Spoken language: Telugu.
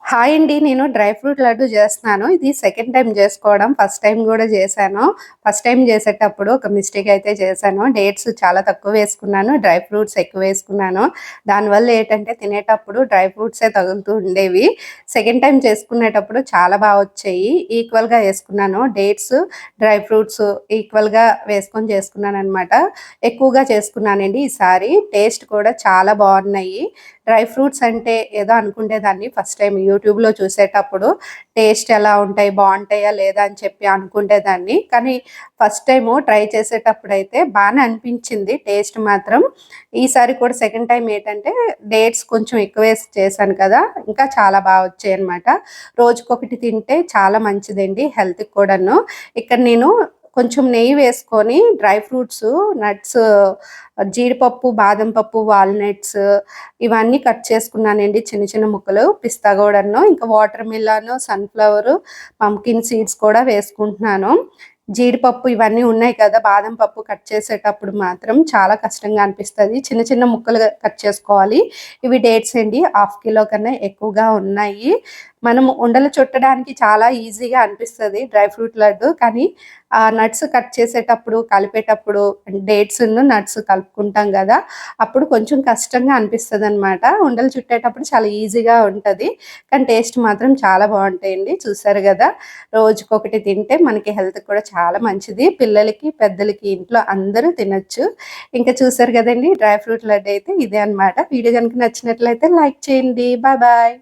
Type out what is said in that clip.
హాయ్ అండి. నేను డ్రై ఫ్రూట్ లడ్డు చేస్తున్నాను. ఇది సెకండ్ టైమ్ చేసుకోవడం. ఫస్ట్ టైమ్ గూడా చేశాను. ఫస్ట్ టైమ్ చేసేటప్పుడు ఒక మిస్టేక్ అయితే చేశాను. డేట్స్ చాలా తక్కువ వేసుకున్నాను. డ్రై ఫ్రూట్స్ ఎక్కువ వేసుకున్నాను. దానివల్ల ఏంటంటే తినేటప్పుడు డ్రై ఫ్రూట్సే తగులుతూ ఉండేవి. సెకండ్ టైమ్ చేసుకునేటప్పుడు చాలా బా వచ్చాయి. ఈక్వల్‌గా వేసుకున్నాను. డేట్స్, డ్రై ఫ్రూట్స్ ఈక్వల్‌గా వేసుకొని చేసుకున్నాననమాట. ఎక్కువగా చేసుకున్నానండి ఈసారి. టేస్ట్ కూడా చాలా బావున్నాయి. డ్రై ఫ్రూట్స్ అంటే ఏదో అనుకునేదాన్ని ఫస్ట్ టైమ్ యూట్యూబ్‌లో చూసేటప్పుడు. టేస్ట్ ఎలా ఉంటాయి, బావుంటాయా లేదా అని చెప్పి అనుకునేదాన్ని. కానీ ఫస్ట్ టైము ట్రై చేసేటప్పుడైతే బానే అనిపించింది టేస్ట్ మాత్రం. ఈసారి కూడా సెకండ్ టైమ్ ఏంటంటే డేట్స్ కొంచెం ఎక్కువేసి చేశాను కదా! ఇంకా చాలా బా వచ్చాయన్నమాట. రోజుకొకటి తింటే చాలా మంచిదండి హెల్త్‌కి కూడాను. ఇక్కడ నేను కొంచెం నెయ్యి వేసుకొని డ్రై ఫ్రూట్సు, నట్స్, జీడిపప్పు, బాదం పప్పు, వాల్‌నట్స్ ఇవన్నీ కట్ చేసుకున్నానండి చిన్న చిన్న ముక్కలు. పిస్తా గూడాను, ఇంకా water melon, sunflower, pumpkin seeds కూడా వేసుకుంటున్నాను. జీడిపప్పు ఇవన్నీ ఉన్నాయి కదా! బాదం పప్పు కట్ చేసేటప్పుడు మాత్రం చాలా కష్టంగా అనిపిస్తది. చిన్న చిన్న ముక్కలుగా కట్ చేసుకోవాలి. ఇవి డేట్స్ అండి. హాఫ్ కిలో కన్నా ఎక్కువగా ఉన్నాయి. మనం ఉండలు చుట్టడానికి చాలా ఈజీగా అనిపిస్తది డ్రై ఫ్రూట్ లడ్డు. కానీ నట్స్ కట్ చేసేటప్పుడు, కలిపేటప్పుడు డేట్స్‌ను, నట్స్ కలుపుకుంటాం గదా! అప్పుడు కొంచెం కష్టంగా అనిపిస్తదనమాట. ఉండలు చుట్టేటప్పుడు చాలా ఈజీగా ఉంటది. కానీ టేస్ట్ మాత్రం చాలా బావుంటాయండి. చూసారు గదా! రోజుకొకటి తింటే మనకి హెల్త్‌కి కూడా చాలా మంచిది. పిల్లలకి, పెద్దలకి ఇంట్లో అందరూ తినొచ్చు. ఇంకా చూసారు గదండీ! డ్రై ఫ్రూట్ లడ్డు అయితే ఇదే అనమాట. వీడియో గనుక నచ్చినట్లయితే లైక్ చేయండి. Bye bye.